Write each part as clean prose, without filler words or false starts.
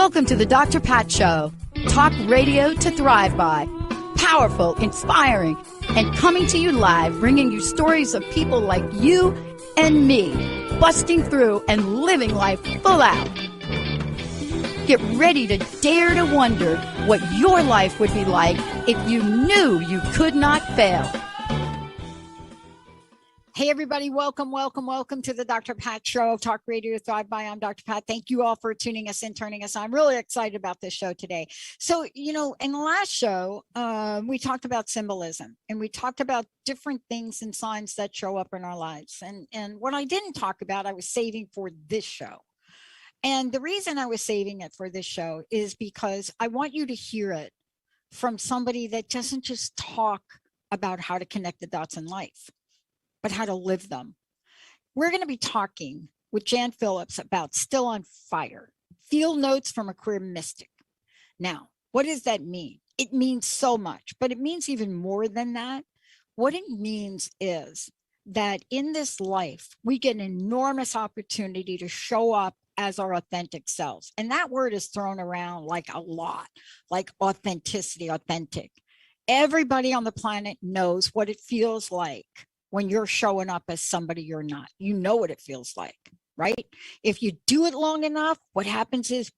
Welcome to the Dr. Pat Show. Talk radio to thrive by. Powerful, inspiring, and coming to you live, bringing you stories of people like you and me, busting through and living life full out. Get ready to dare to wonder what your life would be like if you knew you could not fail. Hey, everybody. Welcome to the Dr. Pat Show, Talk Radio to Thrive By. I'm Dr. Pat. Thank you all for tuning us in, turning us on. I'm really excited about this show today. So, in the last show, we talked about symbolism, and we talked about different things and signs that show up in our lives. And what I didn't talk about, I was saving for this show. And the reason I was saving it for this show is because I want you to hear it from somebody that doesn't just talk about how to connect the dots in life, but how to live them. We're going to be talking with Jan Phillips about Still on Fire, Field Notes from a Queer Mystic. Now, what does that mean? It means so much, but it means even more than that. What it means is that in this life, we get an enormous opportunity to show up as our authentic selves. And that word is thrown around like a lot, like authenticity, authentic. Everybody on the planet knows what it feels like when you're showing up as somebody you're not. You know what it feels like, right? If you do it long enough, what happens is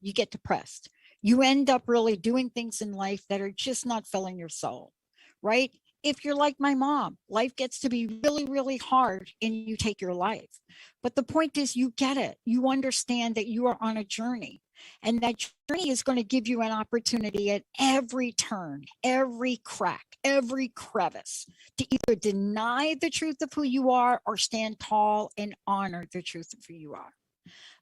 you get depressed. You end up really doing things in life that are just not filling your soul, right? If you're like my mom, life gets to be really, really hard and you take your life. But the point is you get it. You understand that you are on a journey, and that journey is going to give you an opportunity at every turn, every crack, every crevice to either deny the truth of who you are or stand tall and honor the truth of who you are.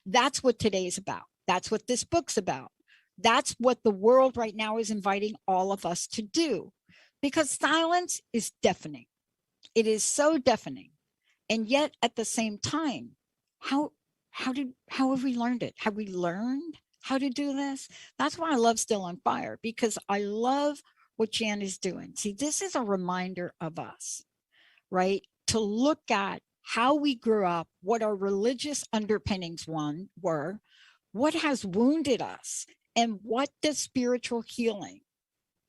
That's what today's about. That's what this book's about. That's what the world right now is inviting all of us to do. Because silence is deafening. It is so deafening. And yet at the same time, how have we learned it? Have we learned how to do this? That's why I love Still on Fire, because I love what Jan is doing. See, this is a reminder of us, right? To look at how we grew up, what our religious underpinnings were, what has wounded us, and what does spiritual healing,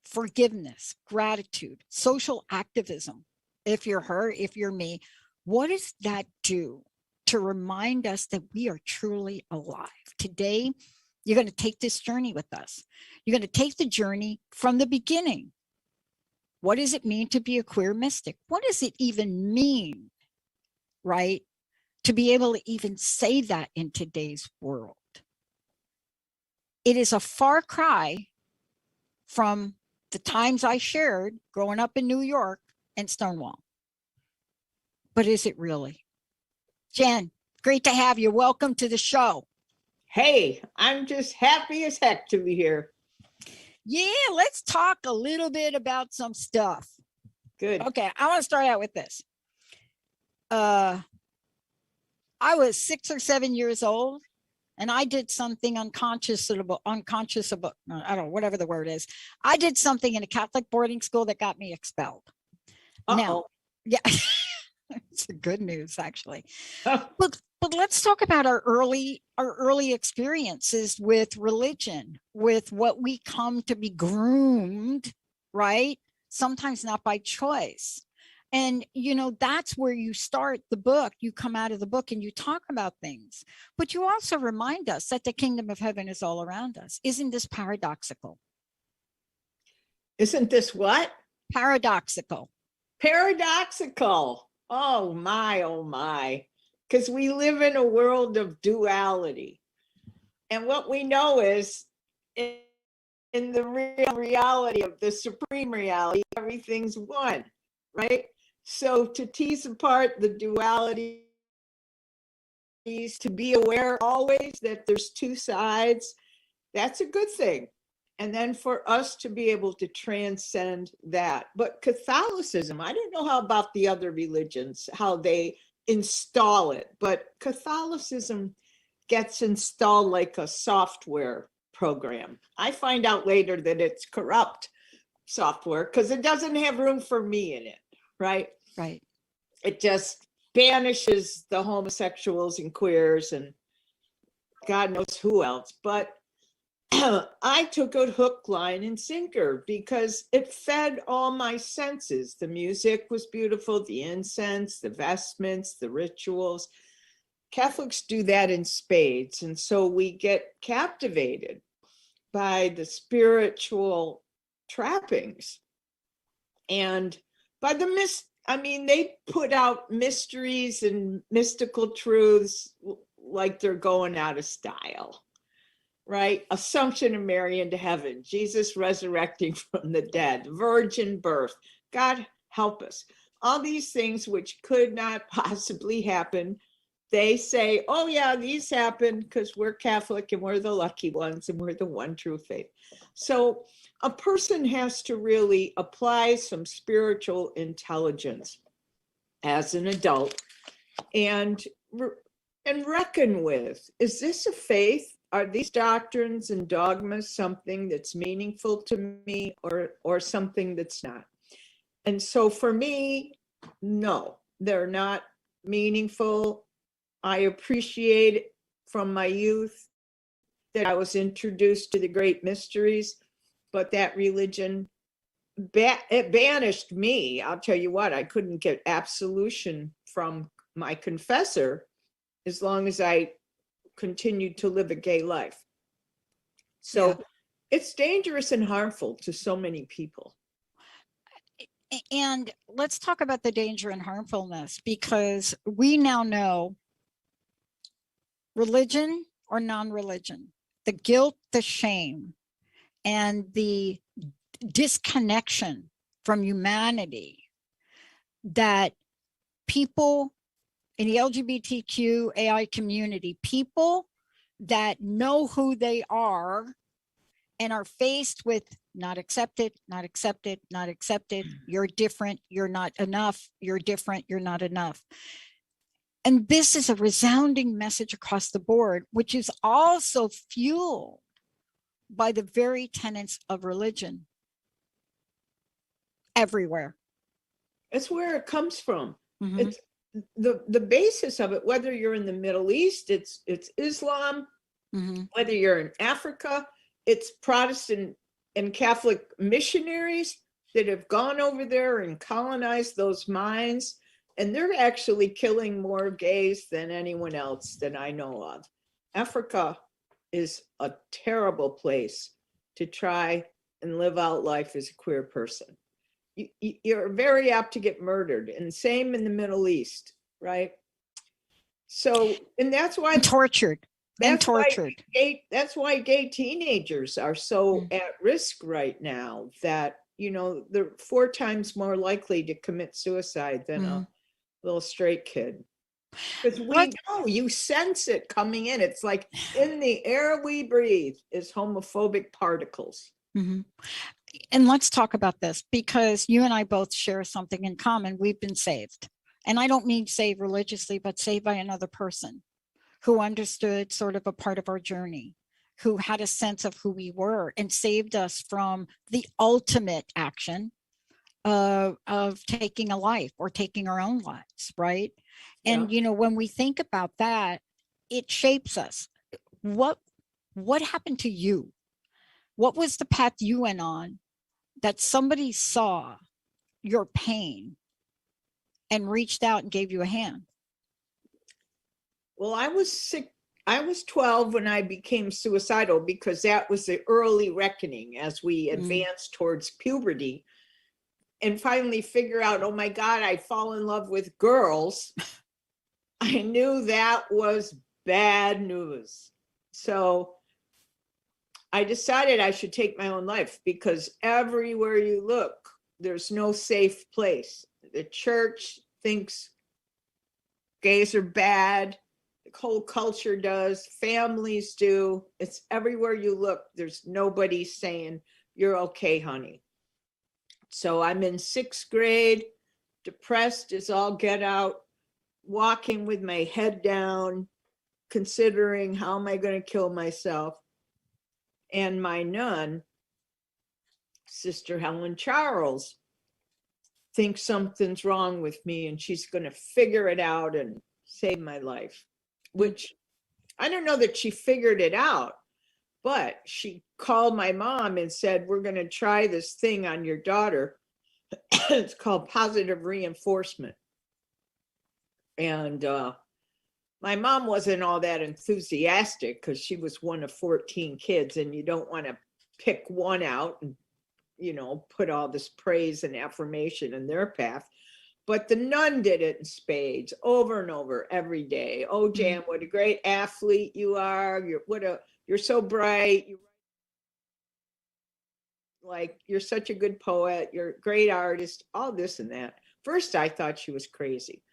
forgiveness, gratitude, social activism, if you're her, if you're me, what does that do to remind us that we are truly alive? Today, you're going to take this journey with us. You're going to take the journey from the beginning. What does it mean to be a queer mystic? What does it even mean, right, to be able to even say that in today's world? It is a far cry from the times I shared growing up in New York and Stonewall. But is it really? Jan, great to have you. Welcome to the show. Hey, I'm just happy as heck to be here. Yeah, let's talk a little bit about some stuff. Good. Okay, I want to start out with this. I was 6 or 7 years old, and I did something unconscionable, I don't know, whatever the word is. I did something in a Catholic boarding school that got me expelled. Now, yeah, it's good news, actually. But let's talk about our early experiences with religion, with what we come to be groomed, right? Sometimes not by choice. And, that's where you start the book. You come out of the book and you talk about things, but you also remind us that the kingdom of heaven is all around us. Isn't this paradoxical? Isn't this what? Paradoxical. Paradoxical. Oh my. Because we live in a world of duality. And what we know is in the real reality of the supreme reality, everything's one, right? So to tease apart the dualities, to be aware always that there's two sides, that's a good thing. And then for us to be able to transcend that. But Catholicism, I don't know how about the other religions, how they install it, but Catholicism gets installed like a software program. I find out later that it's corrupt software because it doesn't have room for me in it, right? Right. It just banishes the homosexuals and queers and God knows who else. But I took it hook, line, and sinker because it fed all my senses. The music was beautiful, the incense, the vestments, the rituals. Catholics do that in spades. And so we get captivated by the spiritual trappings and by the they put out mysteries and mystical truths like they're going out of style. Right? Assumption of Mary into heaven, Jesus resurrecting from the dead, virgin birth, God help us. All these things which could not possibly happen, they say, oh yeah, these happen because we're Catholic and we're the lucky ones and we're the one true faith. So a person has to really apply some spiritual intelligence as an adult and reckon with, is this a faith? Are these doctrines and dogmas something that's meaningful to me or something that's not? And so for me, no, they're not meaningful. I appreciate from my youth that I was introduced to the great mysteries, but that religion, it banished me. I'll tell you what, I couldn't get absolution from my confessor as long as I continued to live a gay life. So it's dangerous and harmful to so many people. And let's talk about the danger and harmfulness, because we now know religion or non-religion, the guilt, the shame, and the disconnection from humanity that people in the LGBTQ AI community, people that know who they are and are faced with not accepted, not accepted, not accepted, you're different, you're not enough, you're different, you're not enough. And this is a resounding message across the board, which is also fueled by the very tenets of religion everywhere. It's where it comes from. Mm-hmm. It's the basis of it, whether you're in the Middle East, it's Islam, Mm-hmm. whether you're in Africa, it's Protestant and Catholic missionaries that have gone over there and colonized those minds. And they're actually killing more gays than anyone else that I know of. Africa is a terrible place to try and live out life as a queer person. You're very apt to get murdered, and same in the Middle East, right? So, and that's why tortured. That's why gay teenagers are so at risk right now, that, they're 4 times more likely to commit suicide than a little straight kid. Because we know, you sense it coming in. It's like in the air we breathe is homophobic particles. Mm-hmm. And let's talk about this, because you and I both share something in common. We've been saved. And I don't mean saved religiously, but saved by another person who understood sort of a part of our journey, who had a sense of who we were and saved us from the ultimate action of taking a life or taking our own lives, right? And, when we think about that, it shapes us. What happened to you? What was the path you went on that somebody saw your pain and reached out and gave you a hand? Well, I was sick. I was 12 when I became suicidal, because that was the early reckoning as we advanced towards puberty and finally figure out, oh my God, I fall in love with girls. I knew that was bad news. So I decided I should take my own life, because everywhere you look, there's no safe place. The church thinks gays are bad. The whole culture does. Families do. It's everywhere you look. There's nobody saying, you're okay, honey. So I'm in 6th grade, depressed as all get out, walking with my head down, considering how am I going to kill myself. And my nun, Sister Helen Charles, thinks something's wrong with me and she's going to figure it out and save my life, which I don't know that she figured it out, But she called my mom and said, we're going to try this thing on your daughter. It's called positive reinforcement. And my mom wasn't all that enthusiastic because she was one of 14 kids, and you don't want to pick one out and, put all this praise and affirmation in their path. But the nun did it in spades over and over every day. Oh, Jan, what a great athlete you are. You're so bright. You're such a good poet. You're a great artist, all this and that. First, I thought she was crazy,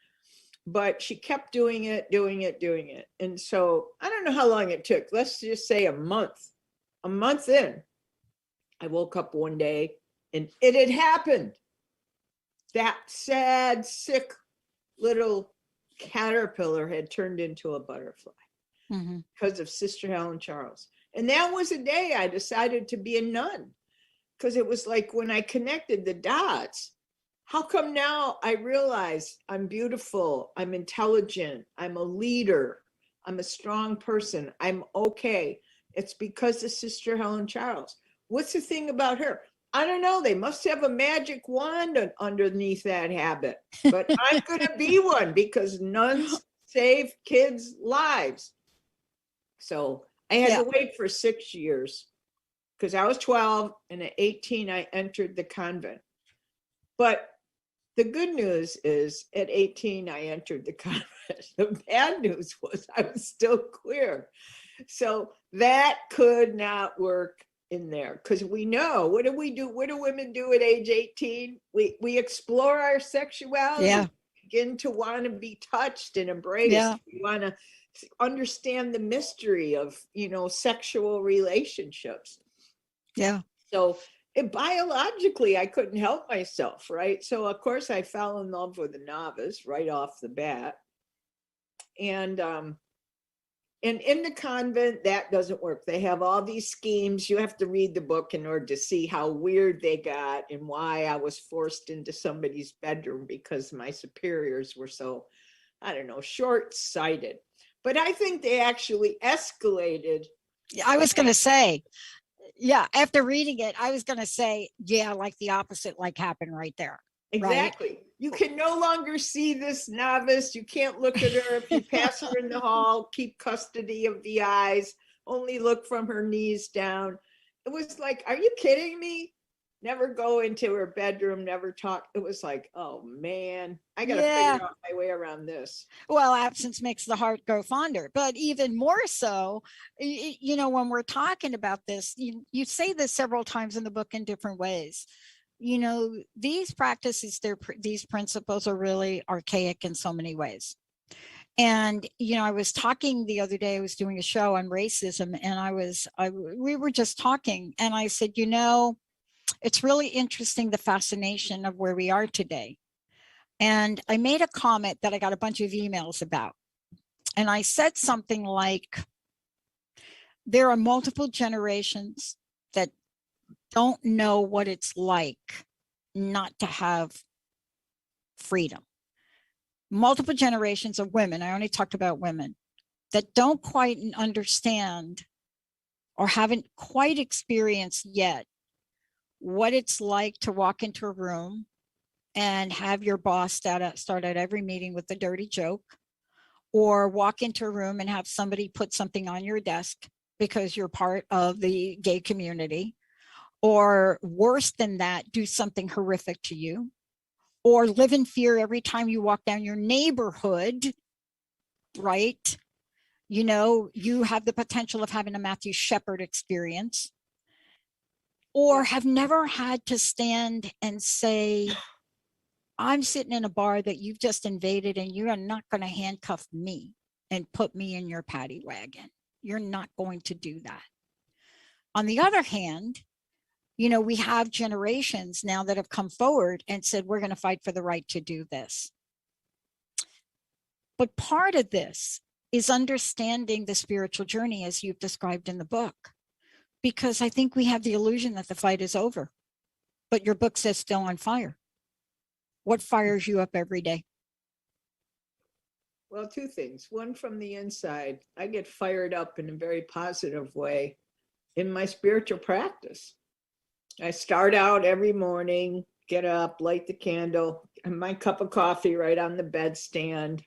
but she kept doing it. And so I don't know how long it took. Let's just say a month in, I woke up one day and it had happened. That sad, sick little caterpillar had turned into a butterfly because of Sister Helen Charles. And that was a day I decided to be a nun, because it was like when I connected the dots, how come now I realize I'm beautiful, I'm intelligent, I'm a leader, I'm a strong person, I'm okay. It's because of Sister Helen Charles. What's the thing about her? I don't know. They must have a magic wand underneath that habit, but I'm going to be one because nuns save kids' lives. So I had to wait for 6 years because I was 12, and at 18, I entered the convent. But the good news is at 18, I entered the convent. The bad news was I was still queer. So that could not work in there, because we know, what do we do? What do women do at age 18? We explore our sexuality, begin to want to be touched and embraced. We want to understand the mystery of, sexual relationships. So biologically, I couldn't help myself, right? So of course I fell in love with a novice right off the bat. And in the convent, that doesn't work. They have all these schemes. You have to read the book in order to see how weird they got and why I was forced into somebody's bedroom because my superiors were so, I don't know, short-sighted. But I think they actually escalated. I was going to say, after reading it, I was going to say, like the opposite, happened right there. Exactly. Right? You can no longer see this novice. You can't look at her. If you pass her in the hall, keep custody of the eyes, only look from her knees down. It was like, are you kidding me? Never go into her bedroom, never talk. It was like, oh man, I got to figure out my way around this. Well, absence makes the heart grow fonder, but even more so, when we're talking about this, you say this several times in the book in different ways. These practices, these principles are really archaic in so many ways. And, I was talking the other day, I was doing a show on racism, and we were just talking, and I said, it's really interesting, the fascination of where we are today. And I made a comment that I got a bunch of emails about. And I said something like, there are multiple generations that don't know what it's like not to have freedom. Multiple generations of women, I only talked about women, that don't quite understand or haven't quite experienced yet what it's like to walk into a room and have your boss start at every meeting with a dirty joke, or walk into a room and have somebody put something on your desk because you're part of the gay community, or worse than that, do something horrific to you, or live in fear every time you walk down your neighborhood, right? You have the potential of having a Matthew Shepard experience, or have never had to stand and say, I'm sitting in a bar that you've just invaded, and you are not going to handcuff me and put me in your paddy wagon. You're not going to do that. On the other hand, we have generations now that have come forward and said, we're going to fight for the right to do this. But part of this is understanding the spiritual journey as you've described in the book, because I think we have the illusion that the fight is over, but your book says still on fire. What fires you up every day? Well, two things. One, from the inside, I get fired up in a very positive way in my spiritual practice. I start out every morning, get up, light the candle, and my cup of coffee right on the bedstand.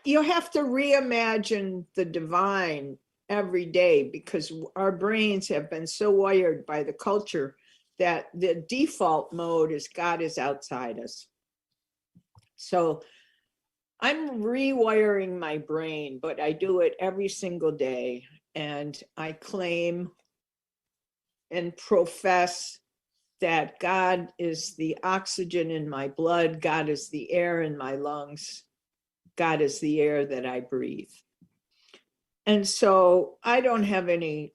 You have to reimagine the divine every day because our brains have been so wired by the culture that the default mode is God is outside us. So I'm rewiring my brain, but I do it every single day. And I claim and profess that God is the oxygen in my blood, God is the air in my lungs, God is the air that I breathe. And so I don't have any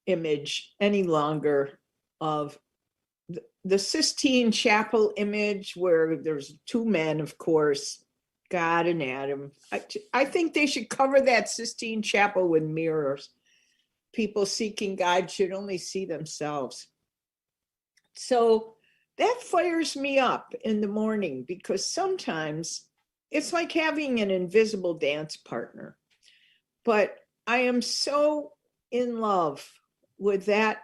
image any longer of the Sistine Chapel image where there's two men, of course, God and Adam. I think they should cover that Sistine Chapel with mirrors. People seeking God should only see themselves. So that fires me up in the morning because sometimes it's like having an invisible dance partner. But I am so in love with that.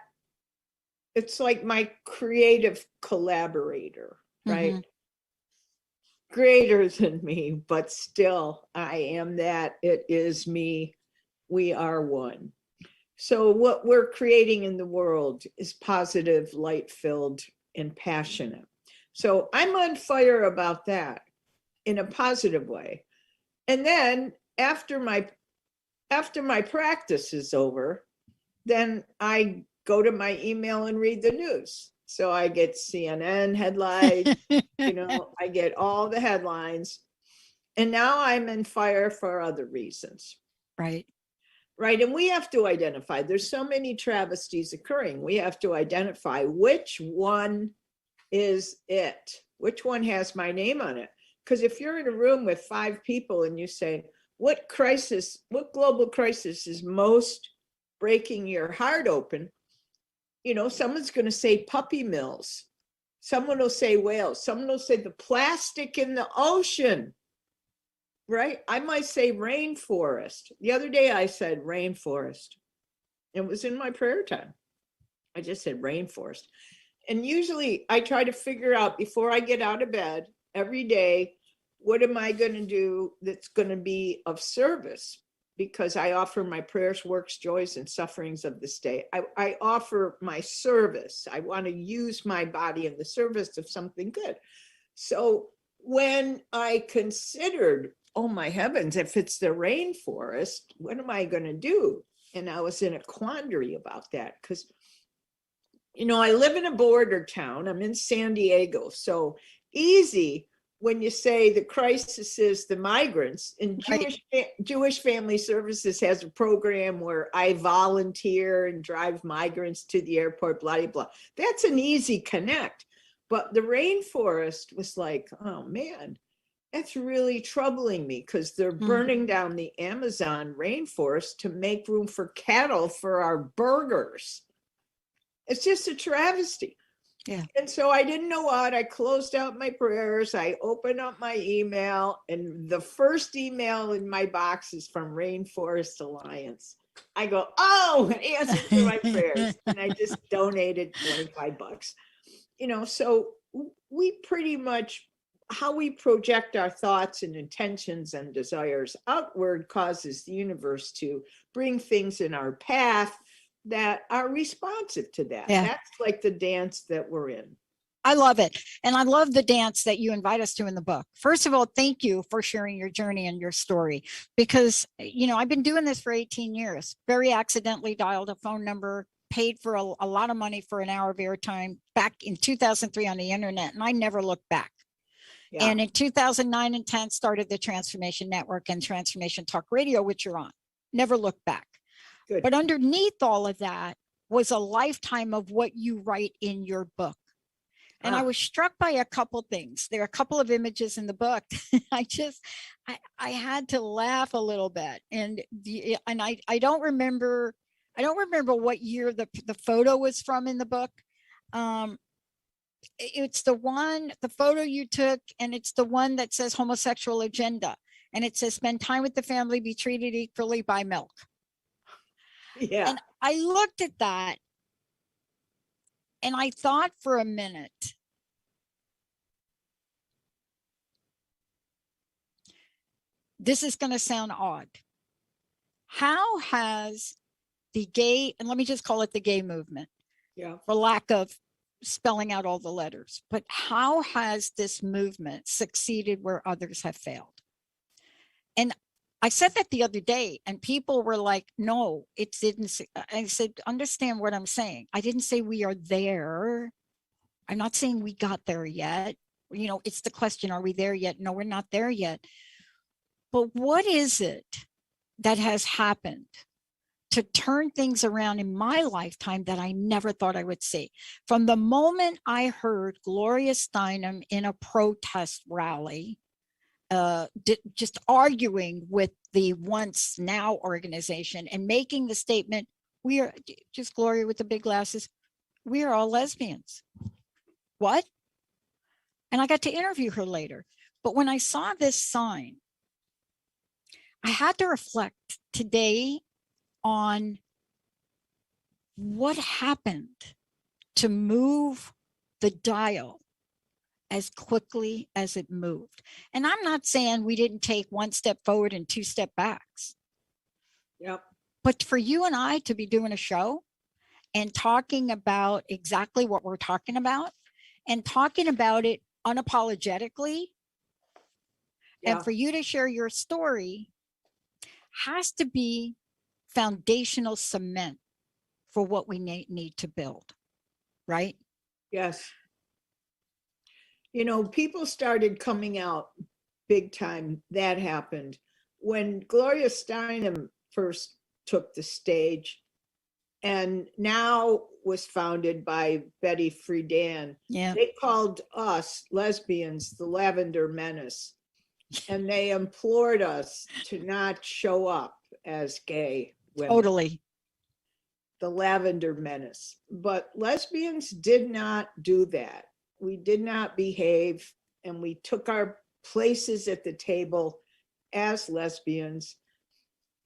It's like my creative collaborator, right? Mm-hmm. Greater than me, but still I am that. It is me. We are one. So what we're creating in the world is positive, light-filled, and passionate. So I'm on fire about that in a positive way. And then after my practice is over, then I go to my email and read the news. So I get CNN headlines, I get all the headlines. And now I'm in fire for other reasons. Right. Right. And we have to identify, there's so many travesties occurring. We have to identify which one is it, which one has my name on it. Because if you're in a room with 5 people and you say, what global crisis is most breaking your heart open? Someone's going to say puppy mills. Someone will say whales. Someone will say the plastic in the ocean. Right? I might say rainforest. The other day I said rainforest. It was in my prayer time. I just said rainforest. And usually I try to figure out before I get out of bed every day, what am I going to do that's going to be of service? Because I offer my prayers, works, joys, and sufferings of this day. I offer my service. I want to use my body in the service of something good. So when I considered, oh my heavens, if it's the rainforest, what am I going to do? And I was in a quandary about that because, I live in a border town. I'm in San Diego. So easy when you say the crisis is the migrants, and Right. Jewish Family Services has a program where I volunteer and drive migrants to the airport, blah, blah, blah. That's an easy connect. But the rainforest was like, oh man, that's really troubling me because they're burning down the Amazon rainforest to make room for cattle for our burgers. It's just a travesty. Yeah. And so I didn't know what. I closed out my prayers. I opened up my email, and the first email in my box is from Rainforest Alliance. I go, oh, an answer to my prayers. And I just donated $25. So we pretty much, how we project our thoughts and intentions and desires outward causes the universe to bring things in our path that are responsive to that. Yeah. That's like the dance that we're in. I love it. And I love the dance that you invite us to in the book. First of all, thank you for sharing your journey and your story, because, I've been doing this for 18 years, very accidentally dialed a phone number, paid for a lot of money for an hour of airtime back in 2003 on the internet. And I never looked back. Yeah. And in 2009 and 10 started the Transformation Network and Transformation Talk Radio, which you're on. Never looked back. Good. But underneath all of that was a lifetime of what you write in your book. And I was struck by a couple things. There are a couple of images in the book. I had to laugh a little bit. And I don't remember what year the photo was from in the book. It's the photo you took, and it's the one that says homosexual agenda. And it says, spend time with the family, be treated equally, buy milk. Yeah. And I looked at that and I thought for a minute, this is going to sound odd. How has the gay, and let me just call it the gay movement, Yeah. for lack of spelling out all the letters, but how has this movement succeeded where others have failed? And I said that the other day, and people were like, no, it didn't. I said, understand what I'm saying. I didn't say we are there. I'm not saying we got there yet. You know, it's the question, are we there yet? No, we're not there yet. But what is it that has happened to turn things around in my lifetime that I never thought I would see? From the moment I heard Gloria Steinem in a protest rally, just arguing with the Once Now organization and making the statement, we are, just Gloria with the big glasses, we are all lesbians. What? And I got to interview her later. But when I saw this sign, I had to reflect today on what happened to move the dial as quickly as it moved. And I'm not saying we didn't take one step forward and two step backs. Yep. But for you and I to be doing a show and talking about exactly what we're talking about and talking about it unapologetically, Yeah. and for you to share your story has to be foundational cement for what we need to build, right? Yes. You know, people started coming out big time. That happened when Gloria Steinem first took the stage, and now was founded by Betty Friedan. Yeah. They called us lesbians the Lavender Menace, and they implored us to not show up as gay women. Totally. The Lavender Menace. But lesbians did not do that. We did not behave, and we took our places at the table as lesbians.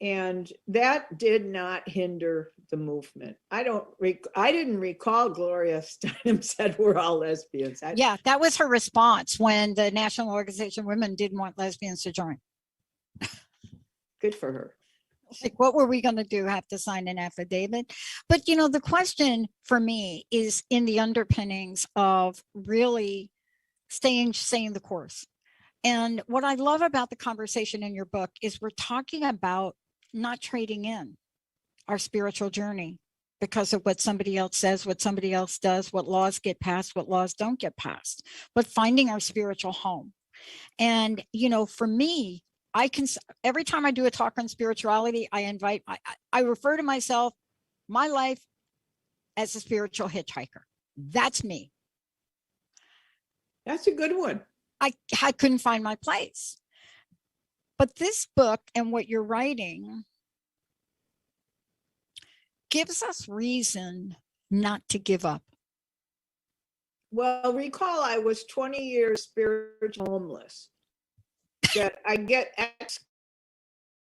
And that did not hinder the movement. I didn't recall Gloria Steinem said we're all lesbians. Yeah, that was her response when the National Organization of Women didn't want lesbians to join. Good for her. Like, what were we going to do? Have to sign an affidavit? But, you know, the question for me is in the underpinnings of really staying the course. And what I love about the conversation in your book is we're talking about not trading in our spiritual journey because of what somebody else says, what somebody else does, what laws get passed, what laws don't get passed, but finding our spiritual home. And, you know, for me, I can, every time I do a talk on spirituality, I refer to myself, my life, as a spiritual hitchhiker. That's me. That's a good one. I couldn't find my place. But this book and what you're writing gives us reason not to give up. Well, recall I was 20 years spiritual homeless. That I get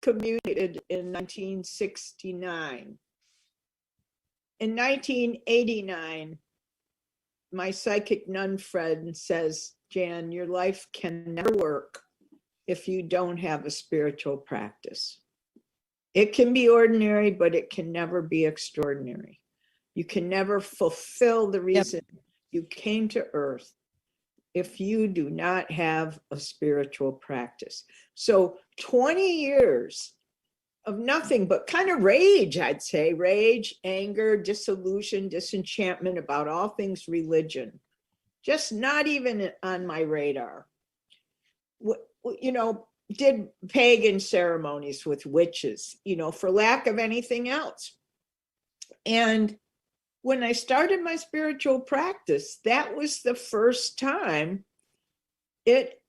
excommunicated in 1969. In 1989, my psychic nun friend says, Jan, your life can never work if you don't have a spiritual practice. It can be ordinary, but it can never be extraordinary. You can never fulfill the reason you came to earth if you do not have a spiritual practice. So 20 years of nothing but kind of rage, I'd say, rage, anger, disillusion, disenchantment about all things religion, just not even on my radar. You know, did pagan ceremonies with witches, you know, for lack of anything else. And when I started my spiritual practice, that was the first time it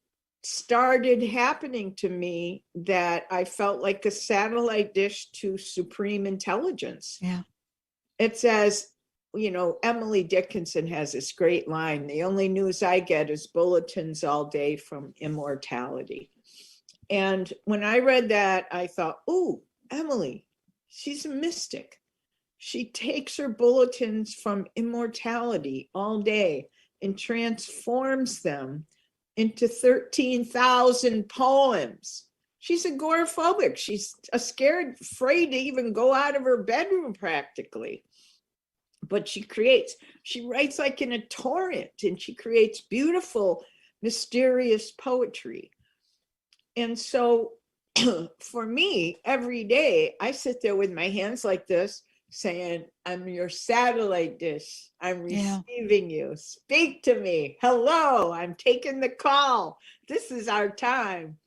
started happening to me that I felt like a satellite dish to supreme intelligence. Yeah. It says, you know, Emily Dickinson has this great line, the only news I get is bulletins all day from immortality. And when I read that, I thought, oh, Emily, she's a mystic. She takes her bulletins from immortality all day and transforms them into 13,000 poems. She's agoraphobic. She's scared, afraid to even go out of her bedroom practically. But she writes like in a torrent, and she creates beautiful, mysterious poetry. And so for me, every day, I sit there with my hands like this, saying, I'm your satellite dish. I'm receiving you. Speak to me. Hello, I'm taking the call. This is our time.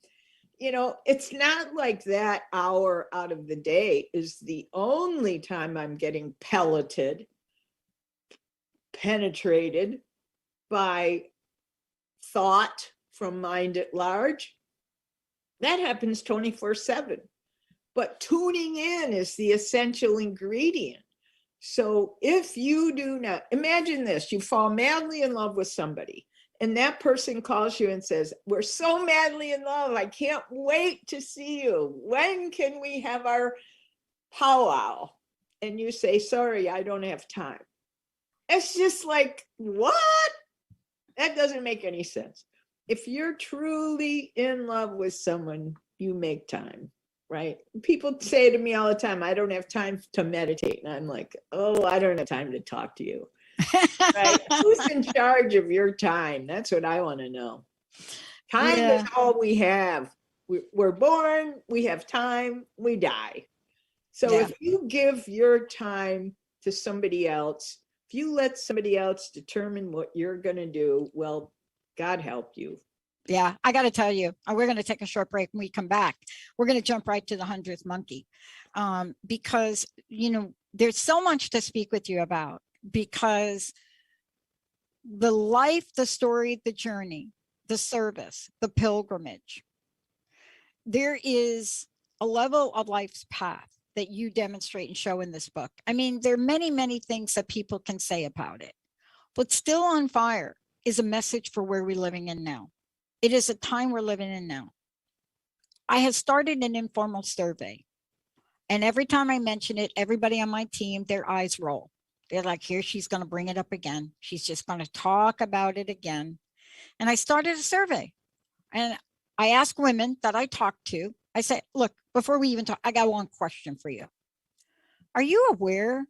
You know, it's not like that hour out of the day is the only time I'm getting pelleted, penetrated by thought from mind at large. That happens 24/7. But tuning in is the essential ingredient. So if you do not, imagine this, you fall madly in love with somebody, and that person calls you and says, we're so madly in love, I can't wait to see you. When can we have our powwow? And you say, sorry, I don't have time. It's just like, what? That doesn't make any sense. If you're truly in love with someone, you make time, right? People say to me all the time, I don't have time to meditate. And I'm like, oh, I don't have time to talk to you. Right? Who's in charge of your time? That's what I want to know. Time is all we have. We're born, we have time, we die. So if you give your time to somebody else, if you let somebody else determine what you're going to do, well, God help you. Yeah, I got to tell you, we're going to take a short break. When we come back, we're going to jump right to the 100th monkey, because, you know, there's so much to speak with you about, because the life, the story, the journey, the service, the pilgrimage, there is a level of life's path that you demonstrate and show in this book. I mean, there are many, many things that people can say about it, but Still on Fire is a message for where we're living in now. It is a time we're living in now. I have started an informal survey, and every time I mention it, everybody on my team, their eyes roll. They're like, here, she's going to bring it up again. She's just going to talk about it again. And I started a survey, and I ask women that I talk to, I say, look, before we even talk, I got one question for you. Are you aware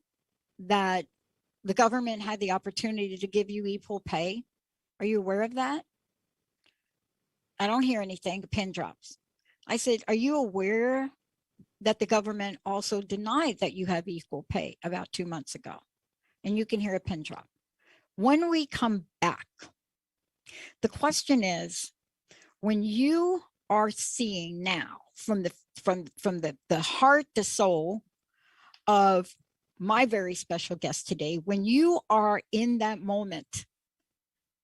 that the government had the opportunity to give you equal pay? Are you aware of that? I don't hear anything. The pin drops. I said, are you aware that the government also denied that you have equal pay about 2 months ago? And you can hear a pin drop. When we come back, the question is, when you are seeing now from the heart, the soul of my very special guest today, when you are in that moment,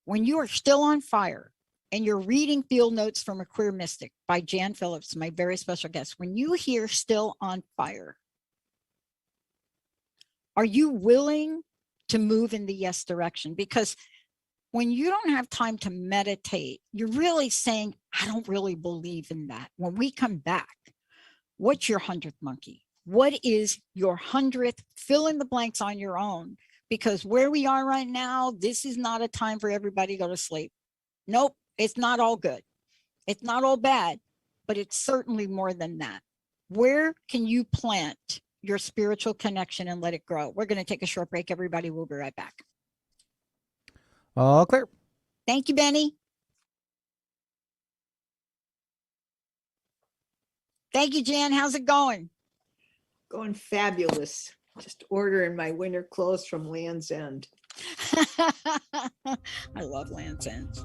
when you are still on fire, and you're reading Field Notes from a Queer Mystic by Jan Phillips, my very special guest, when you hear Still on Fire, are you willing to move in the yes direction? Because when you don't have time to meditate, you're really saying, I don't really believe in that. When we come back, what's your 100th monkey? What is your 100th? Fill in the blanks on your own. Because where we are right now, this is not a time for everybody to go to sleep. Nope. It's not all good. It's not all bad, but it's certainly more than that. Where can you plant your spiritual connection and let it grow? We're going to take a short break, everybody. We'll be right back. All clear. Thank you, Benny. Thank you, Jan. How's it going? Going fabulous. Just ordering my winter clothes from Land's End. I love Land's End.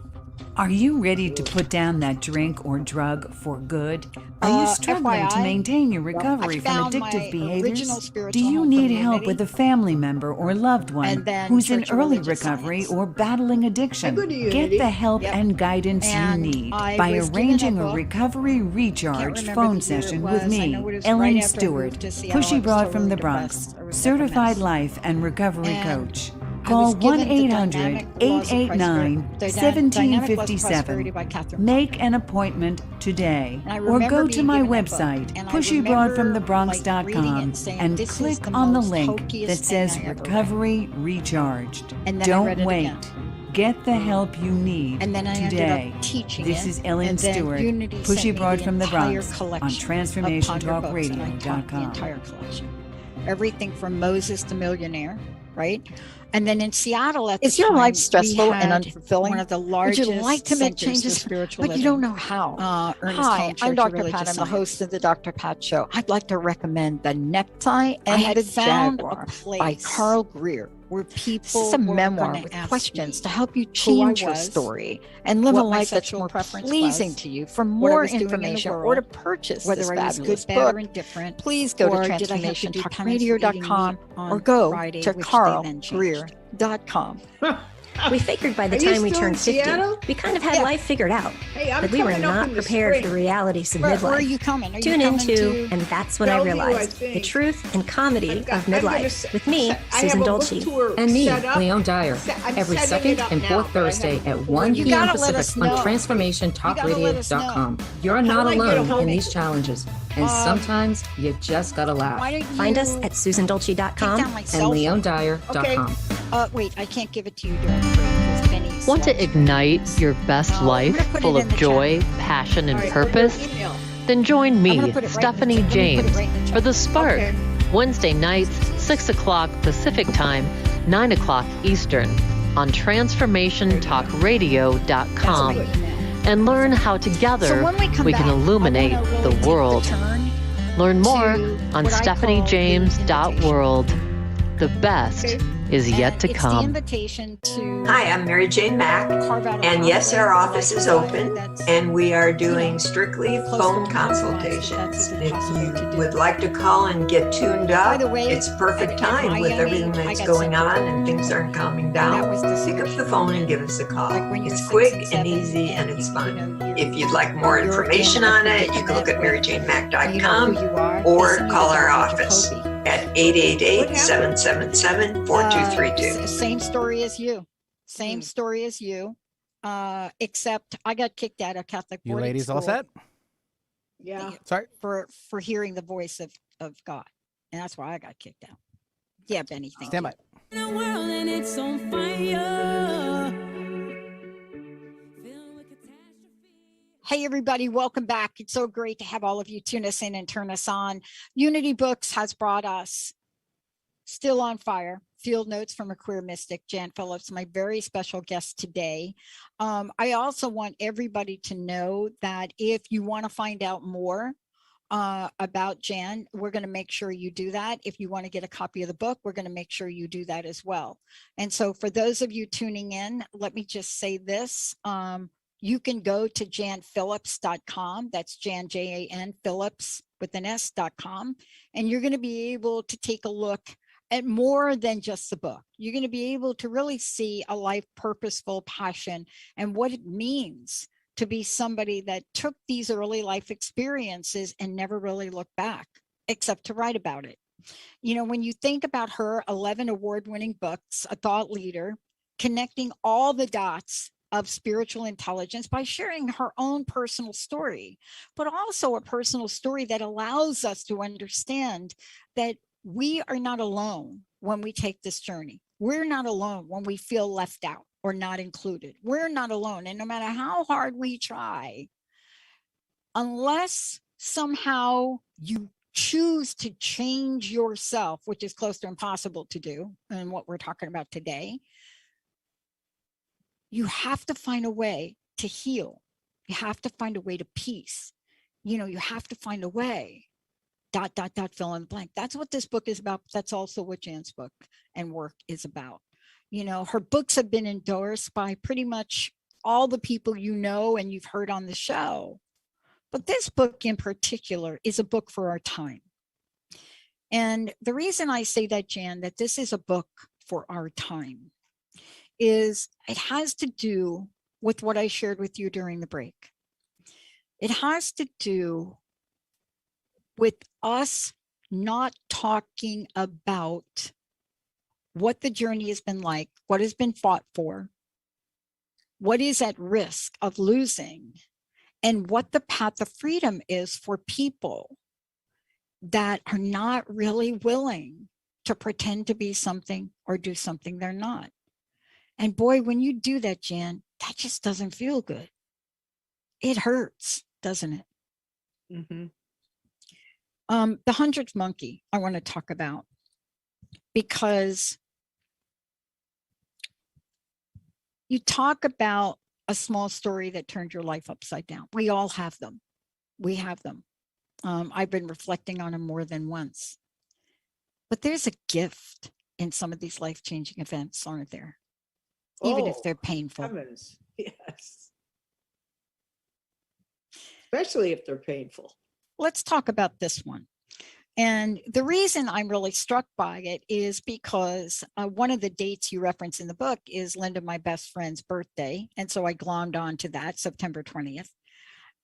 Are you ready to put down that drink or drug for good? Are you struggling FYI, to maintain your recovery from addictive behaviors? Do you home need community, help with a family member or loved one who's in Church of early Religious recovery Science. or battling addiction? I go to Get Unity. the help Yep. and guidance And you need I by was given arranging a a book. recovery recharge remember phone the year it session was. with I me, know it was Ellen right after I Stewart, moved to Seattle. I pushy was broad totally from the depressed. Bronx, I was like a certified mess. life and recovery And coach. Call was given the Dynamic Laws of Prosperity- 1-800-889-1757. Dynamic Laws of Prosperity by Catherine Make an appointment today And I or remember go to being my given that book, website, and I remember, pushybroadfromthebronx.com, reading it and saying, and "This is click the on the most link hokiest that says thing I ever read." Recovery Recharged. And then I Don't read it wait. again. Get the help you need And then I today. ended up teaching This it. is Ellen and then Stewart, Unity Pushy sent me Broad the from the entire Bronx, collection on of Ponder books, and I taught the TransformationTalkRadio.com. entire collection. Everything from Moses the Millionaire, right? And then in Seattle at the Is your time, life stressful we and had unfulfilling? one of the Would largest you like to make centers for changes, spiritual but living. you don't know how? Ernest Hi, Home I'm Church of Dr. Religious Pat. I'm the Science. host of the Dr. Pat Show. I'd like to recommend The Necktie I and had the found Jaguar a place by Carl Greer. where This people is a were memoir gonna with ask questions me to help you who I change your was, story and live a what my life that's sexual more preference pleasing was, to you. For what I more was doing in the information or world, to purchase whether this I was fabulous good, bad, or book, indifferent, please go to or did I have to do penance for eating transformationtalkradio.com meat on or go Friday, to which they then changed. carlgreer.com. We figured by the Are you time we still in turned 50, Seattle? we kind of had Yeah. life figured out. Hey, I'm But we were coming up not in the prepared for spring. the realities of Where are midlife. you coming? Are Tune you coming into, and that's when I Bellevue, I realized think. the truth and comedy I've got- of I'm gonna midlife. s- With me, I Susan have a book Dolce. tour And me, set up. Leon Dyer, I'm every setting second it up and now, fourth but I Thursday haven't at put 1 it in. You p.m. gotta let us Pacific know. on You gotta let us know. TransformationTalkRadio.com. You're not When I get alone home. in these challenges, and sometimes you just gotta laugh. Why don't you Find us at take susandolce.com. down my cell And phone? LeonDyer.com. Wait, I can't give it to you during the break because Benny's Want to watching. ignite your best I'm life gonna put full it of in the joy, chat. passion, and All right, or your purpose? email. Then join I'm me, gonna put it right in the Stephanie chat. Let me put it James, right in the for chat. The Spark, Okay. Wednesday nights, 6 o'clock Pacific Time, 9 o'clock Eastern, on That's TransformationTalkRadio.com, my email. and learn how together So when we come we back, can illuminate I wanna really the take world. turn Learn more to on what I call the StephanieJames.world. The best Okay. is yet And to it's the come. invitation to Hi, I'm Mary Jane Mack, carve out a and yes, pathway our for office life is style open, that's and we are know, doing strictly close to phone one's life, if that's consultations. even If possible you to do. would like to call and get tuned By up, the way, it's perfect at time my with young everything age, I that's got going sent to on bed. and things aren't calming And that down. was the Pick up solution. the phone and give us a call. Like when you're It's 6 quick and and 7 easy and it's you fun. know, If you'd like more you're information in a on it, you can look at predicament with, maryjanemack.com you know who you are. or Listen to call our Dr. office Jacoby. at What 888-777-4232. Same story as you. Same Hmm. story as you. Except I got kicked out of Catholic You boarding ladies all school set? Yeah. Sorry. for hearing the voice of God, and that's why I got kicked out. Yeah, Benny, thank Stand you. by. Hey, everybody, welcome back. It's so great to have all of you tune us in and turn us on. Unity Books has brought us Still on Fire, Field Notes from a Queer Mystic, Jan Phillips, my very special guest today. I also want everybody to know that if you want to find out more about Jan, we're going to make sure you do that. If you want to get a copy of the book, we're going to make sure you do that as well. And so for those of you tuning in, let me just say this. You can go to janphillips.com. That's Jan, Jan, Phillips with an S.com. And you're going to be able to take a look at more than just the book. You're going to be able to really see a life purposeful passion and what it means to be somebody that took these early life experiences and never really looked back, except to write about it. You know, when you think about her 11 award-winning books, a thought leader, connecting all the dots of spiritual intelligence by sharing her own personal story, but also a personal story that allows us to understand that we are not alone when we take this journey. We're not alone when we feel left out or not included. We're not alone. And no matter how hard we try, unless somehow you choose to change yourself, which is close to impossible to do, and what we're talking about today, you have to find a way to heal. You have to find a way to peace. You know, you have to find a way, ... fill in the blank. That's what this book is about. That's also what Jan's book and work is about. You know, her books have been endorsed by pretty much all the people you know and you've heard on the show. But this book in particular is a book for our time. And the reason I say that, Jan, that this is a book for our time is it has to do with what I shared with you during the break. It has to do with us not talking about what the journey has been like, what has been fought for, what is at risk of losing, and what the path of freedom is for people that are not really willing to pretend to be something or do something they're not. And boy, when you do that, Jan, that just doesn't feel good. It hurts, doesn't it? Mm-hmm. The 100th monkey I want to talk about, because you talk about a small story that turned your life upside down. We all have them. We have them. I've been reflecting on them more than once. But there's a gift in some of these life-changing events, aren't there? Even if they're painful. Heavens, yes. Especially if they're painful. Let's talk about this one. And the reason I'm really struck by it is because one of the dates you reference in the book is Linda, my best friend's birthday. And so I glommed onto that, September 20th.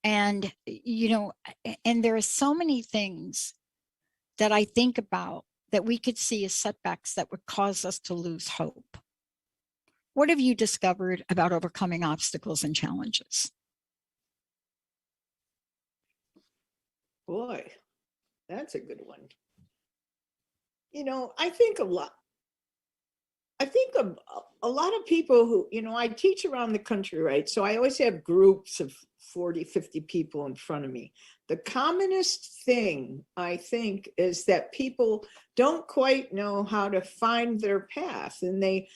And, you know, and there are so many things that I think about that we could see as setbacks that would cause us to lose hope. What have you discovered about overcoming obstacles and challenges? Boy, that's a good one. You know, I think a lot of people who, you know, I teach around the country, right? So I always have groups of 40, 50 people in front of me. The commonest thing, I think, is that people don't quite know how to find their path. And they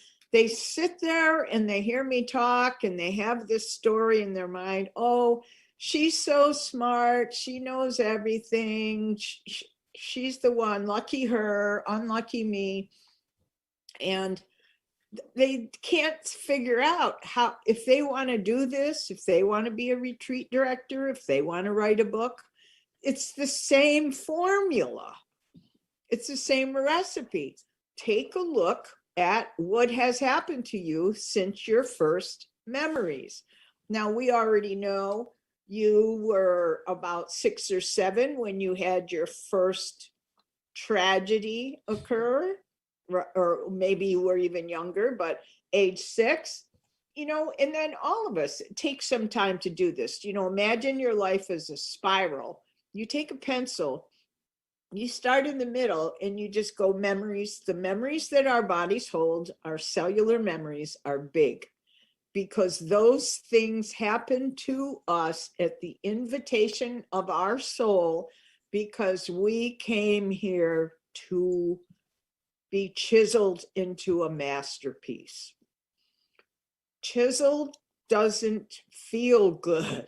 sit there and they hear me talk and they have this story in their mind. Oh, she's so smart. She knows everything. She's the one. Lucky her, unlucky me. And they can't figure out how, if they want to do this, if they want to be a retreat director, if they want to write a book, it's the same formula. It's the same recipe. Take a look at what has happened to you since your first memories. Now, we already know you were about 6 or 7 when you had your first tragedy occur, or maybe you were even younger, but age 6, you know, and then all of us take some time to do this. You know, imagine your life as a spiral. You take a pencil, you start in the middle and you just go memories. The memories that our bodies hold, our cellular memories, are big because those things happen to us at the invitation of our soul because we came here to be chiseled into a masterpiece. Chiseled doesn't feel good,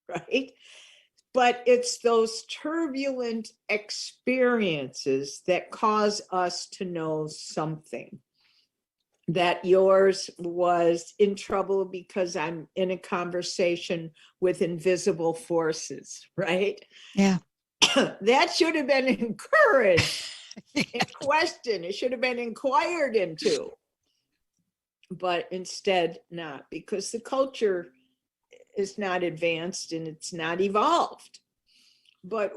right? But it's those turbulent experiences that cause us to know something. That yours was in trouble because I'm in a conversation with invisible forces, right? Yeah. That should have been encouraged and questioned. It should have been inquired into. But instead not, because the culture is not advanced and it's not evolved. But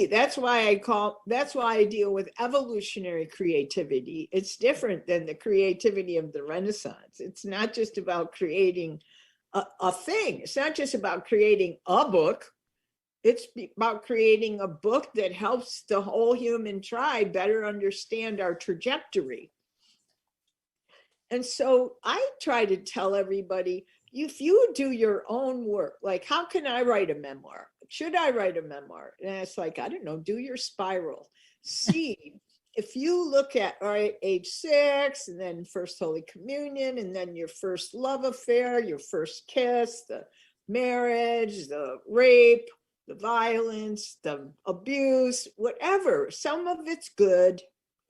that's why I deal with evolutionary creativity. It's different than the creativity of the Renaissance. It's not just about creating a thing. It's not just about creating a book. It's about creating a book that helps the whole human tribe better understand our trajectory. And so I try to tell everybody, if you do your own work, like, how can I write a memoir? Should I write a memoir? And it's like, I don't know, do your spiral. See, if you look at, all right, age 6, and then first Holy Communion, and then your first love affair, your first kiss, the marriage, the rape, the violence, the abuse, whatever. Some of it's good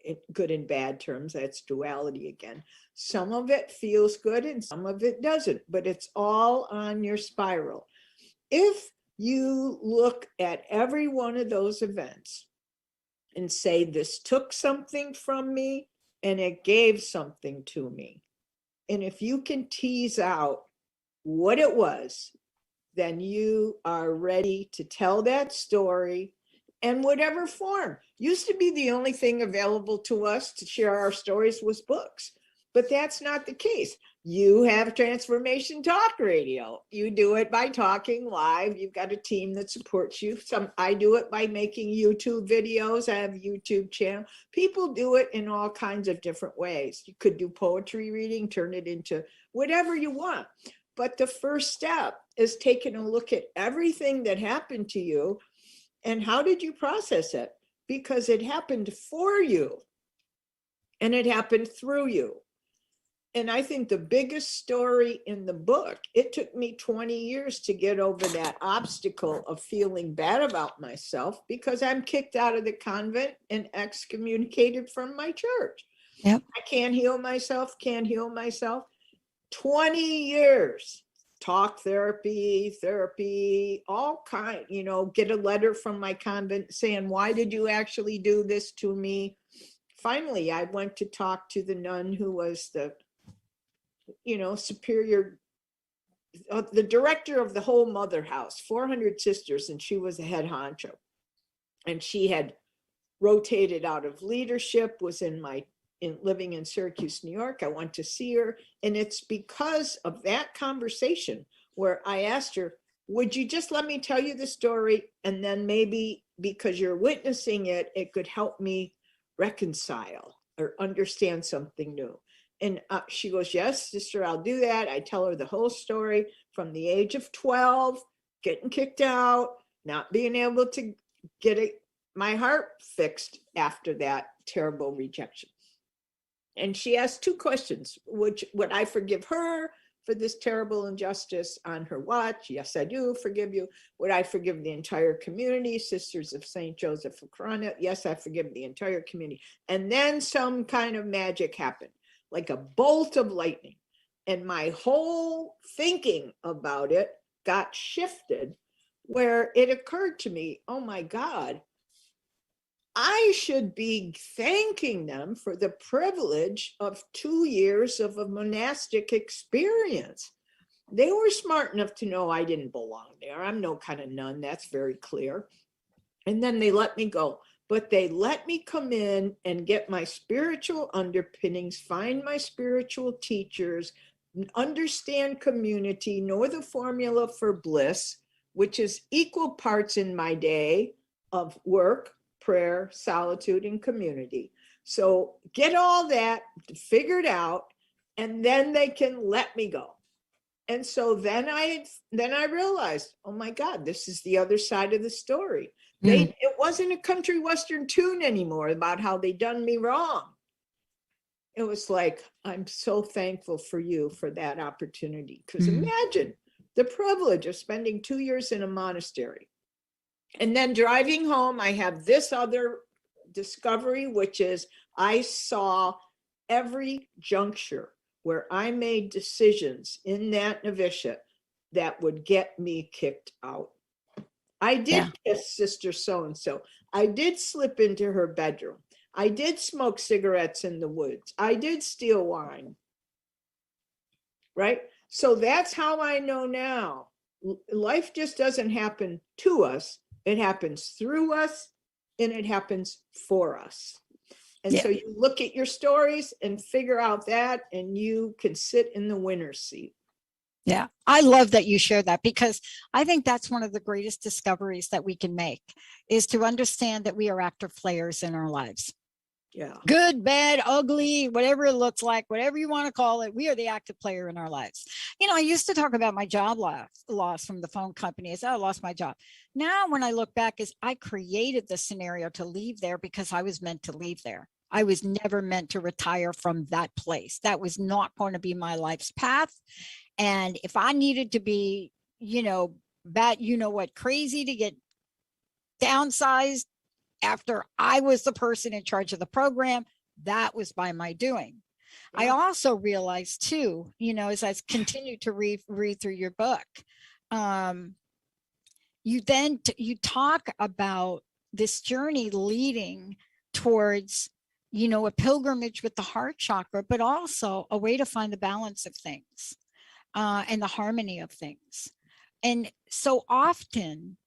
in bad terms. That's duality again. Some of it feels good and some of it doesn't, but it's all on your spiral. If you look at every one of those events and say, this took something from me and it gave something to me, and if you can tease out what it was, then you are ready to tell that story in whatever form. Used to be the only thing available to us to share our stories was books, but that's not the case. You have Transformation Talk Radio. You do it by talking live. You've got a team that supports you. I do it by making YouTube videos. I have a YouTube channel. People do it in all kinds of different ways. You could do poetry reading, turn it into whatever you want. But the first step is taking a look at everything that happened to you and how did you process it? Because it happened for you and it happened through you. And I think the biggest story in the book, it took me 20 years to get over that obstacle of feeling bad about myself because I'm kicked out of the convent and excommunicated from my church. Yep. I can't heal myself. 20 years, talk therapy, all kind, get a letter from my convent saying, why did you actually do this to me? Finally, I went to talk to the nun who was the superior, the director of the whole mother house, 400 sisters, and she was a head honcho. And she had rotated out of leadership, was living in Syracuse, New York. I went to see her. And it's because of that conversation where I asked her, would you just let me tell you the story? And then maybe because you're witnessing it, it could help me reconcile or understand something new. And she goes, yes, sister, I'll do that. I tell her the whole story from the age of 12, getting kicked out, not being able to get my heart fixed after that terrible rejection. And she asked two questions. Would I forgive her for this terrible injustice on her watch? Yes, I do forgive you. Would I forgive the entire community, Sisters of St. Joseph of Corona? Yes, I forgive the entire community. And then some kind of magic happened, like a bolt of lightning. And my whole thinking about it got shifted where it occurred to me, oh my God, I should be thanking them for the privilege of 2 years of a monastic experience. They were smart enough to know I didn't belong there. I'm no kind of nun, that's very clear. And then they let me go. But they let me come in and get my spiritual underpinnings, find my spiritual teachers, understand community, know the formula for bliss, which is equal parts in my day of work, prayer, solitude, and community. So get all that figured out, and then they can let me go. And so then I realized, oh my God, this is the other side of the story. It wasn't a country western tune anymore about how they done me wrong. It was like, I'm so thankful for you for that opportunity. Because imagine the privilege of spending 2 years in a monastery. And then driving home, I have this other discovery, which is I saw every juncture where I made decisions in that novitiate that would get me kicked out. I did kiss Sister so-and-so. I did slip into her bedroom. I did smoke cigarettes in the woods. I did steal wine. Right? So that's how I know now. Life just doesn't happen to us. It happens through us and it happens for us. And so you look at your stories and figure out that, and you can sit in the winner's seat. Yeah, I love that you share that, because I think that's one of the greatest discoveries that we can make, is to understand that we are active players in our lives. Yeah. Good, bad, ugly, whatever it looks like, whatever you want to call it, we are the active player in our lives. I used to talk about my job loss from the phone company as I lost my job. Now, when I look back, is I created the scenario to leave there because I was meant to leave there. I was never meant to retire from that place. That was not going to be my life's path. And if I needed to be, crazy to get downsized after I was the person in charge of the program, that was by my doing. Yeah. I also realized too, as I continued to read through your book, you talk about this journey leading towards, a pilgrimage with the heart chakra, but also a way to find the balance of things. And the harmony of things. And so often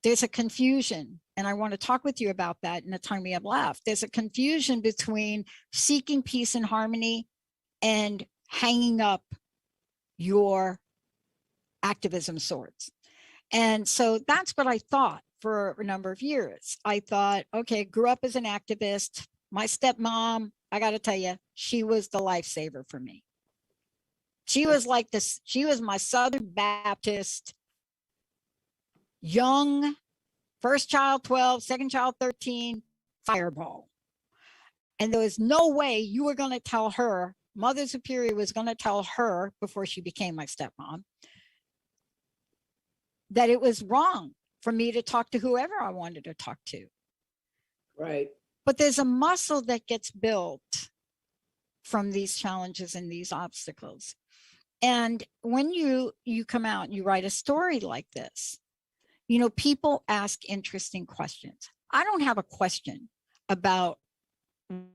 there's a confusion, and I want to talk with you about that in the time we have left. There's a confusion between seeking peace and harmony and hanging up your activism swords. And so that's what I thought for a number of years. I thought, okay, grew up as an activist. My stepmom, I got to tell you, she was the lifesaver for me. She was like this, she was my Southern Baptist, young, first child 12, second child 13, fireball. And there was no way you were going to tell her, Mother Superior was going to tell her before she became my stepmom, that it was wrong for me to talk to whoever I wanted to talk to. Right. But there's a muscle that gets built from these challenges and these obstacles. And when you come out and you write a story like this, you know, people ask interesting questions. I don't have a question about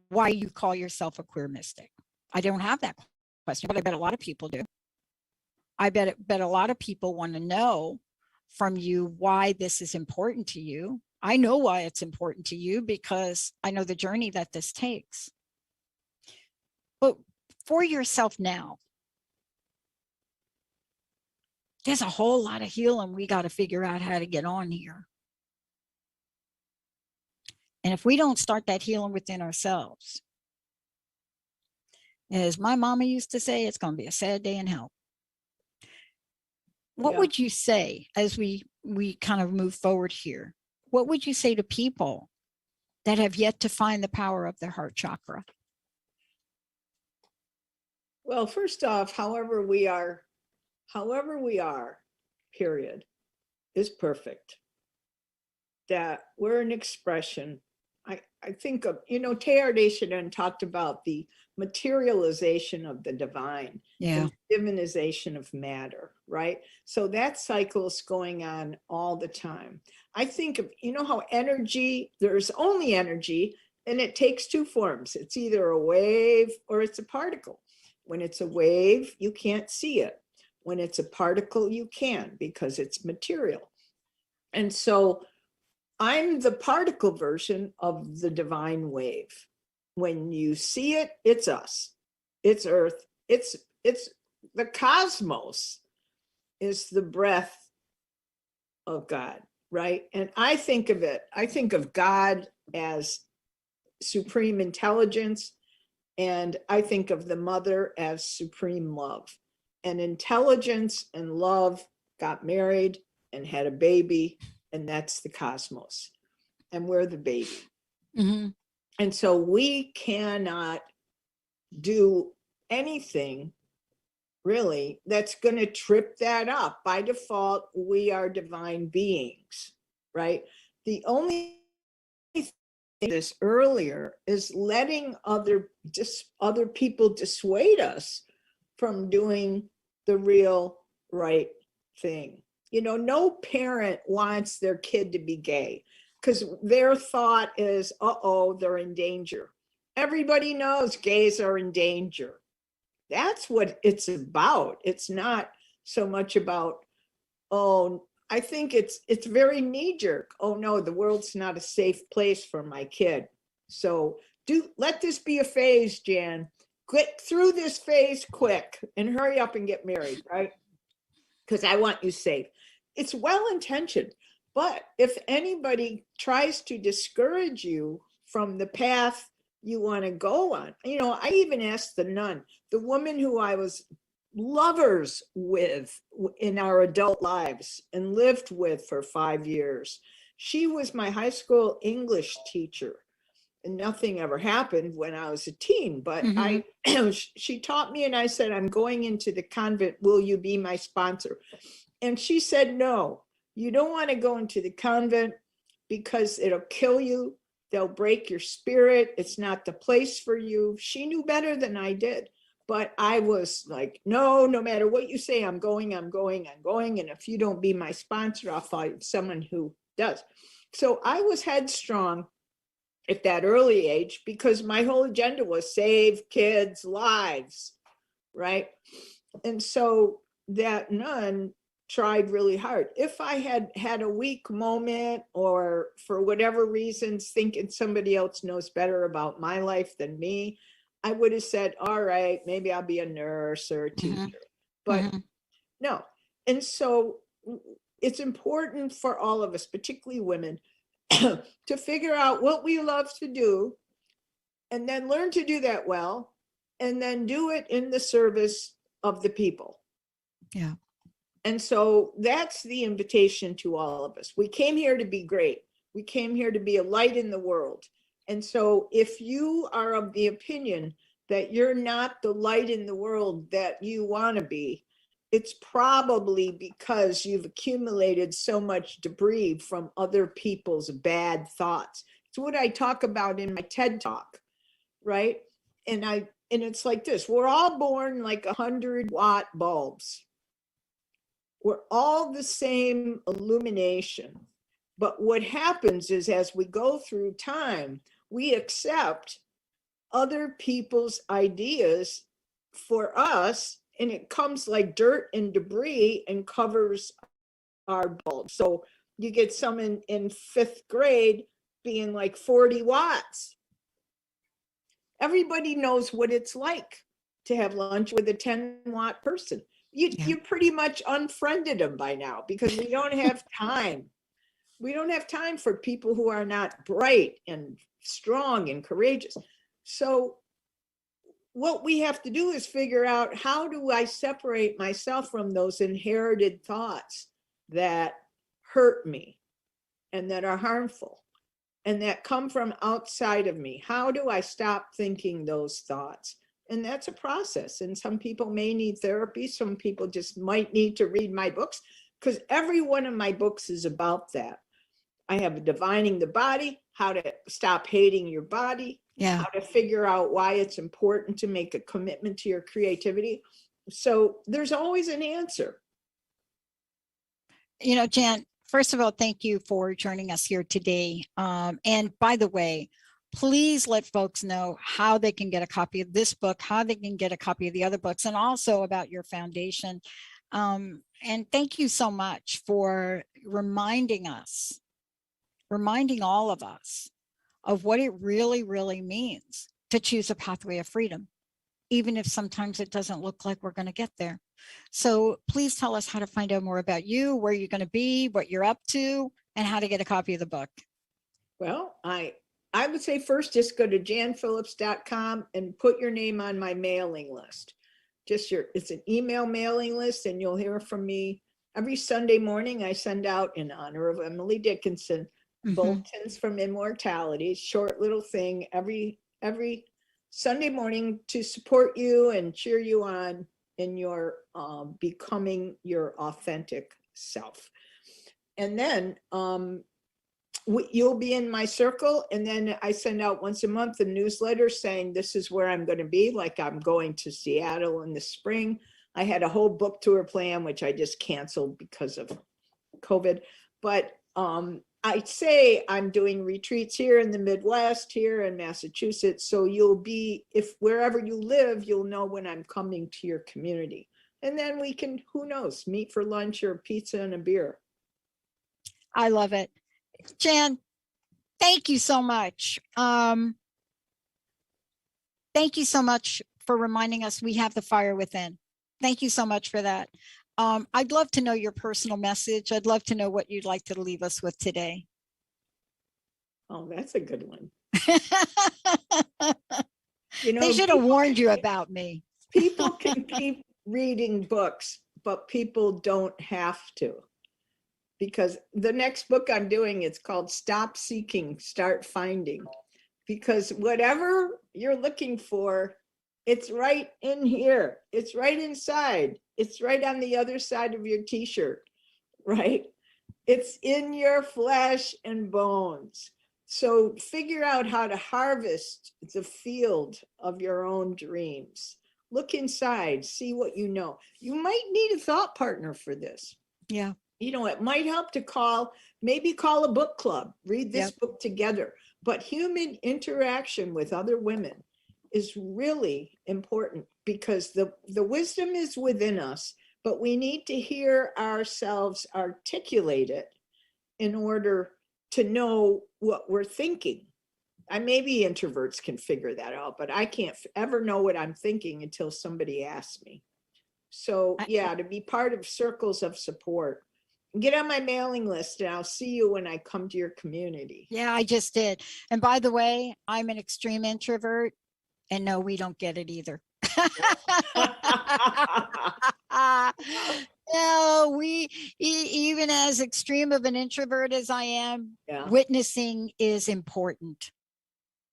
why you call yourself a queer mystic. I don't have that question, but I bet a lot of people do. I bet a lot of people want to know from you why this is important to you. I know why it's important to you because I know the journey that this takes. But for yourself now, there's a whole lot of healing we got to figure out how to get on here. And if we don't start that healing within ourselves, as my mama used to say, it's going to be a sad day in hell. What would you say as we kind of move forward here? What would you say to people that have yet to find the power of their heart chakra? Well, first off, however we are, period, is perfect. That we're an expression. I think of, you know, Teilhard de Chardin talked about the materialization of the divine, Yeah, the divinization of matter, right? So that cycle is going on all the time. I think of, you know, how energy, there's only energy, and it takes two forms. It's either a wave or it's a particle. When it's a wave, you can't see it. When it's a particle, you can, because it's material. And so I'm the particle version of the divine wave. When you see it, it's us, it's Earth, it's the cosmos is the breath of God, right? And I think of God as supreme intelligence, and I think of the mother as supreme love. And intelligence and love got married and had a baby, and that's the cosmos. And we're the baby. mm-hmm. And so we cannot do anything really that's going to trip that up. By default, we are divine beings, right? The only thing this earlier is letting other people dissuade us from doing the real right thing. You know, no parent wants their kid to be gay because their thought is, uh-oh, they're in danger. Everybody knows gays are in danger. That's what it's about. It's not so much about, oh, I think it's very knee-jerk. Oh no, the world's not a safe place for my kid. So let this be a phase, Jan. Get through this phase quick and hurry up and get married, right? Because I want you safe. It's well-intentioned, but if anybody tries to discourage you from the path you want to go on, you know, I even asked the nun, the woman who I was lovers with in our adult lives and lived with for 5 years. She was my high school English teacher. And nothing ever happened when I was a teen, but she taught me, and I said, I'm going into the convent. Will you be my sponsor? And she said, no, you don't want to go into the convent because it'll kill you. They'll break your spirit. It's not the place for you. She knew better than I did. But I was like, no matter what you say, I'm going. And if you don't be my sponsor, I'll find someone who does. So I was headstrong at that early age because my whole agenda was save kids' lives, right? And so that nun tried really hard. If I had had a weak moment, or for whatever reasons thinking somebody else knows better about my life than me, I would have said, all right, maybe I'll be a nurse or a teacher. But no. And so it's important for all of us, particularly women, to figure out what we love to do, and then learn to do that well, and then do it in the service of the people. Yeah. And so that's the invitation to all of us. We came here to be great. We came here to be a light in the world. And so if you are of the opinion that you're not the light in the world that you want to be, it's probably because you've accumulated so much debris from other people's bad thoughts. It's what I talk about in my TED Talk, right? And it's like this: we're all born like 100-watt bulbs. We're all the same illumination. But what happens is, as we go through time, we accept other people's ideas for us, and it comes like dirt and debris and covers our bulb. So you get some in fifth grade being like 40 watts. Everybody knows what it's like to have lunch with a 10-watt person. You pretty much unfriended them by now, because we don't have time. We don't have time for people who are not bright and strong and courageous. So what we have to do is figure out, how do I separate myself from those inherited thoughts that hurt me and that are harmful and that come from outside of me? How do I stop thinking those thoughts? And that's a process. And some people may need therapy. Some people just might need to read my books, because every one of my books is about that. I have Divining the Body, how to stop hating your body, how to figure out why it's important to make a commitment to your creativity. So there's always an answer. You know, Jan, first of all, thank you for joining us here today. And by the way, please let folks know how they can get a copy of this book, how they can get a copy of the other books, and also about your foundation. And thank you so much for reminding all of us of what it really, really means to choose a pathway of freedom, even if sometimes it doesn't look like we're going to get there. So please tell us how to find out more about you, where you're going to be, what you're up to, and how to get a copy of the book. Well, I would say first, just go to janphillips.com and put your name on my mailing list. It's an email mailing list, and you'll hear from me every Sunday morning. I send out, in honor of Emily Dickinson, bulletins from Immortality, short little thing every Sunday morning to support you and cheer you on in your becoming your authentic self. And then you'll be in my circle. And then I send out once a month a newsletter saying this is where I'm going to be. Like, I'm going to Seattle in the spring. I had a whole book tour plan, which I just canceled because of COVID. But I'd say I'm doing retreats here in the Midwest, here in Massachusetts. So you'll be, if wherever you live, you'll know when I'm coming to your community. And then we can, who knows, meet for lunch or pizza and a beer. I love it. Jan, thank you so much. Thank you so much for reminding us we have the fire within. Thank you so much for that. I'd love to know your personal message. I'd love to know what you'd like to leave us with today. Oh, that's a good one. They should have warned you about me. People can keep reading books, but people don't have to. Because the next book I'm doing, it's called Stop Seeking, Start Finding. Because whatever you're looking for, it's right in here. It's right inside. It's right on the other side of your t-shirt, right? It's in your flesh and bones. So figure out how to harvest the field of your own dreams. Look inside, see what you know. You might need a thought partner for this. Yeah. You know, it might help to maybe call a book club, read this book together. But human interaction with other women is really important, because the wisdom is within us, but we need to hear ourselves articulate it in order to know what we're thinking. Maybe introverts can figure that out, but I can't ever know what I'm thinking until somebody asks me. So yeah, to be part of circles of support. Get on my mailing list and I'll see you when I come to your community. Yeah, I just did. And by the way, I'm an extreme introvert, and no, we don't get it either. No, even as extreme of an introvert as I am, Yeah. witnessing is important.